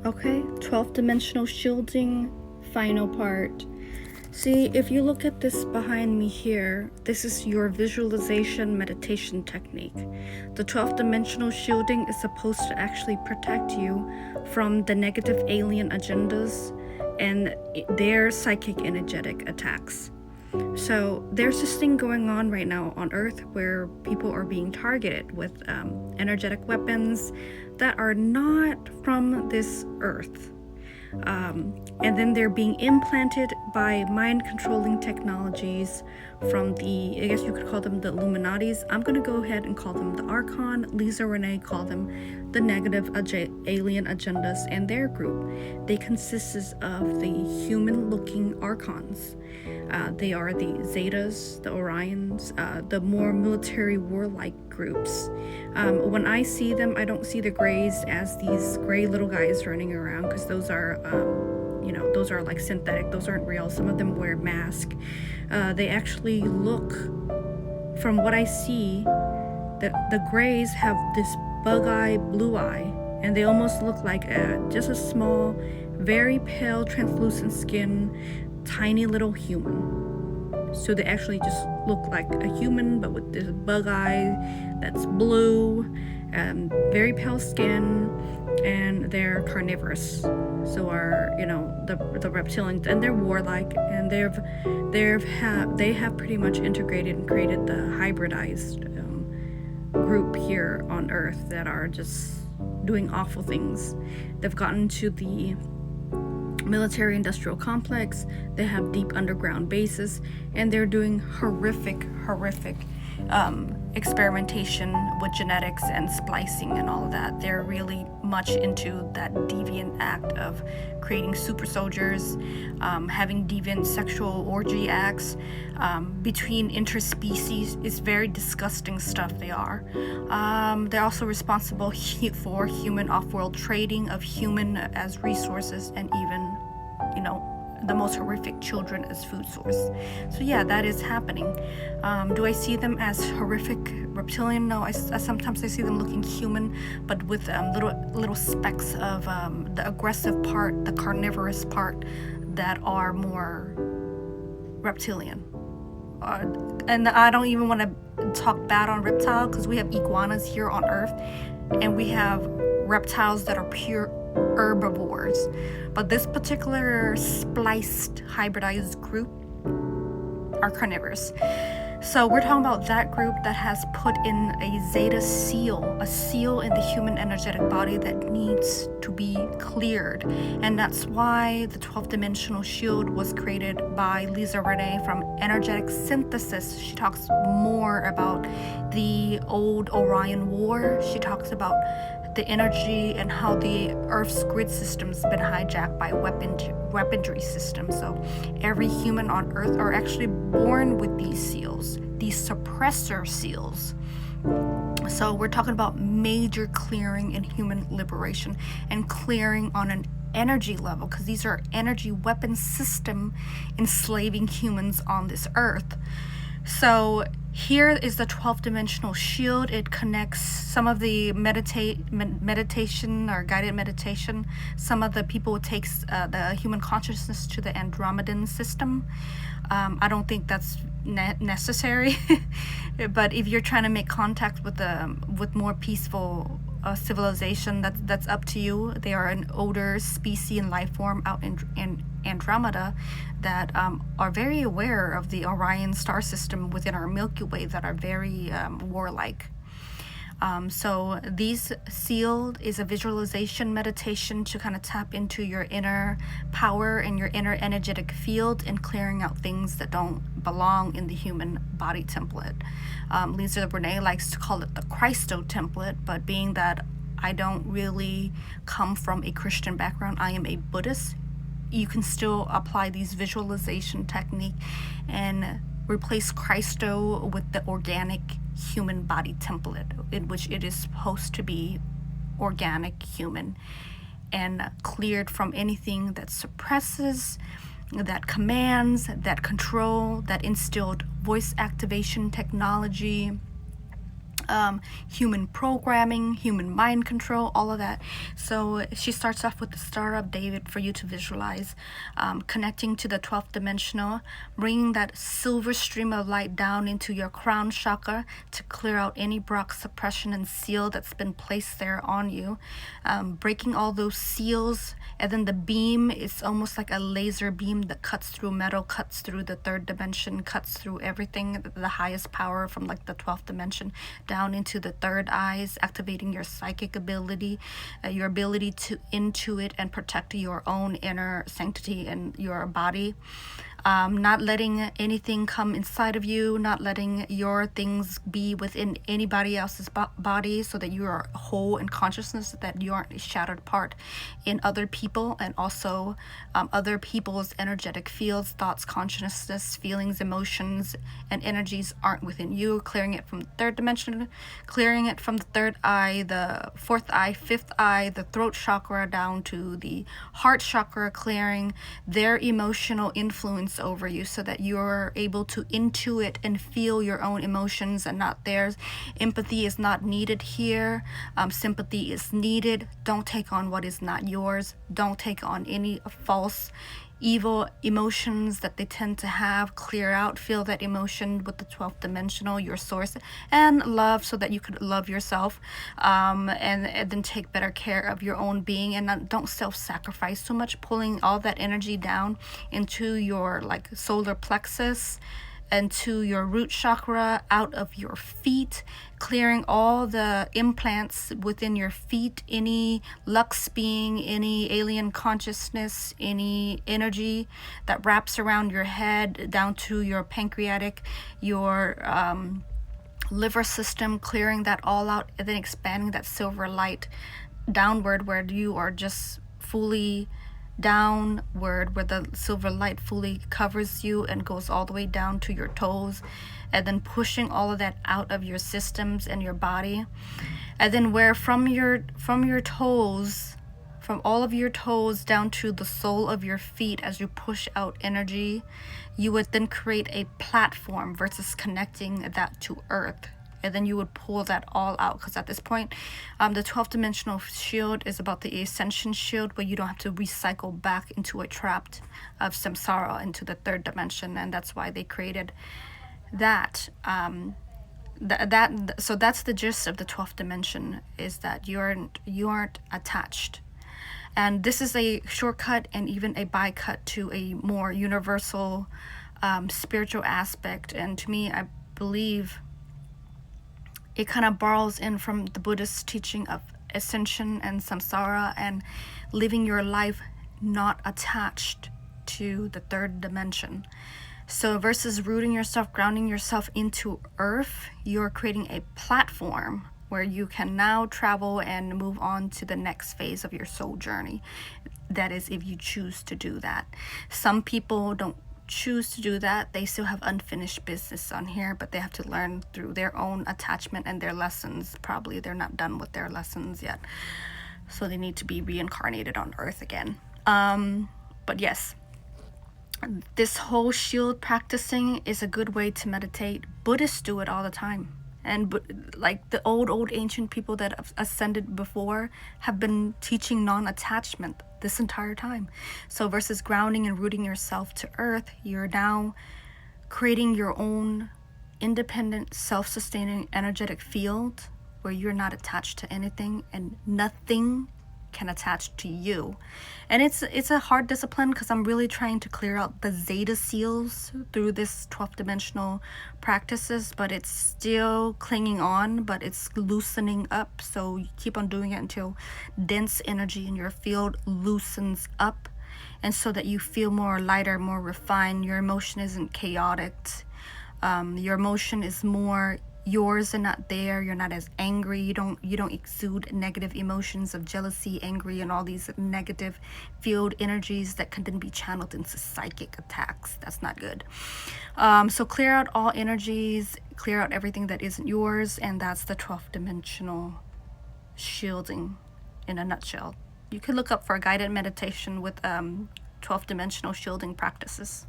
Okay, 12th dimensional shielding, final part. See, if you look at this behind me here, this is your visualization meditation technique. The 12th dimensional shielding is supposed to actually protect you from the negative alien agendas and their psychic energetic attacks. So there's this thing going on right now on Earth where people are being targeted with energetic weapons that are not from this Earth. And then they're being implanted by mind-controlling technologies from the, I guess you could call them the Illuminatis. I'm going to go ahead and call them the Archon. Lisa Renee call them the negative alien agendas and their group. They consist of the human-looking Archons. They are the Zetas, the Orions, the more military warlike groups. When I see them, I don't see the Greys as these gray little guys running around, because those are, those are like synthetic. Those aren't real. Some of them wear masks. They actually look, from what I see, the Greys have this bug eye, blue eye, and they almost look like just a small, very pale, translucent skin, tiny little human. So they actually just look like a human, but with this bug eye that's blue, very pale skin, and they're carnivorous. So are the reptilians, and they're warlike, and they have pretty much integrated and created the hybridized group here on Earth that are just doing awful things. They've gotten to the military industrial complex. They have deep underground bases, and they're doing horrific experimentation with genetics and splicing and all of that. They're really much into that deviant act of creating super soldiers, having deviant sexual orgy acts between interspecies. It's very disgusting stuff they are. They're also responsible for human off-world trading of human as resources, and even the most horrific children as food source. So yeah, that is happening. Do I see them as horrific reptilian? No, I sometimes see them looking human, but with little specks of the aggressive part, the carnivorous part, that are more reptilian. And I don't even want to talk bad on reptile, because we have iguanas here on Earth, and we have reptiles that are pure herbivores. But this particular spliced, hybridized group are carnivores. So we're talking about that group that has put in a Zeta seal, a seal in the human energetic body that needs to be cleared. And that's why the 12th dimensional shield was created by Lisa Renee from Energetic Synthesis. She talks more about the old Orion War. She talks about the energy and how the Earth's grid system's been hijacked by weaponry systems. So every human on Earth are actually born with these seals, these suppressor seals. So we're talking about major clearing and human liberation, and clearing on an energy level, because these are energy weapon system enslaving humans on this Earth. So here is the 12th dimensional shield. It connects some of the meditation or guided meditation. Some of the people takes the human consciousness to the Andromedan system. I don't think that's necessary, but if you're trying to make contact with more peaceful civilization, that's up to you. They are an older species and life form out in Andromeda that are very aware of the Orion star system within our Milky Way, that are very warlike. So these sealed is a visualization meditation to kind of tap into your inner power and your inner energetic field, and clearing out things that don't belong in the human body template. Lisa Renee likes to call it the Christo template, but being that I don't really come from a Christian background, I am a Buddhist, you can still apply these visualization technique and replace Christo with the organic human body template, in which it is supposed to be organic human and cleared from anything that suppresses, that commands, that control, that instilled voice activation technology, human programming, human mind control, all of that. So she starts off with the Star of David for you to visualize, connecting to the 12th dimensional, bringing that silver stream of light down into your crown chakra to clear out any block, suppression, and seal that's been placed there on you, breaking all those seals. And then the beam is almost like a laser beam that cuts through metal, cuts through the third dimension, cuts through everything, the highest power from like the 12th dimension down into the third eyes, activating your psychic ability, your ability to intuit and protect your own inner sanctity and your body. Not letting anything come inside of you, not letting your things be within anybody else's body, so that you are whole in consciousness, that you aren't a shattered part in other people, and also other people's energetic fields, thoughts, consciousness, feelings, emotions, and energies aren't within you. Clearing it from the third dimension, clearing it from the third eye, the fourth eye, fifth eye, the throat chakra down to the heart chakra, clearing their emotional influence over you, so that you're able to intuit and feel your own emotions and not theirs. Empathy is not needed here. Sympathy is needed. Don't take on what is not yours. Don't take on any false evil emotions that they tend to have. Clear out, feel that emotion with the 12th dimensional, your source, and love, so that you could love yourself, and then take better care of your own being, and don't self-sacrifice so much, pulling all that energy down into your like solar plexus and to your root chakra, out of your feet, clearing all the implants within your feet, any lux being, any alien consciousness, any energy that wraps around your head down to your pancreatic, your liver system, clearing that all out, and then expanding that silver light downward, where you are just fully downward, where the silver light fully covers you and goes all the way down to your toes, and then pushing all of that out of your systems and your body. And then where from your toes, from all of your toes down to the sole of your feet, as you push out energy, you would then create a platform versus connecting that to earth. And then you would pull that all out, because at this point, the 12th dimensional shield is about the ascension shield, where you don't have to recycle back into a trap of samsara into the third dimension. And that's why they created that. So that's the gist of the 12th dimension, is that you aren't attached. And this is a shortcut and even a bycut to a more universal spiritual aspect. And to me, I believe it kind of borrows in from the Buddhist teaching of ascension and samsara, and living your life not attached to the third dimension. So versus rooting yourself, grounding yourself into earth, you're creating a platform where you can now travel and move on to the next phase of your soul journey. That is, if you choose to do that. Some people don't choose to do that. They still have unfinished business on here, but they have to learn through their own attachment and their lessons. Probably they're not done with their lessons yet, so they need to be reincarnated on earth again. But yes, this whole shield practicing is a good way to meditate. Buddhists do it all the time. And like the old ancient people that have ascended before have been teaching non-attachment this entire time. So versus grounding and rooting yourself to earth, you're now creating your own independent, self-sustaining energetic field where you're not attached to anything and nothing can attach to you. And it's a hard discipline, because I'm really trying to clear out the zeta seals through this 12th dimensional practices, but it's still clinging on, but it's loosening up. So you keep on doing it until dense energy in your field loosens up, and so that you feel more lighter, more refined. Your emotion isn't chaotic. Your emotion is more yours and not there. You're not as angry. You don't exude negative emotions of jealousy, angry, and all these negative field energies that can then be channeled into psychic attacks. That's not good. So clear out all energies, clear out everything that isn't yours, and that's the 12th dimensional shielding in a nutshell. You could look up for a guided meditation with 12th dimensional shielding practices.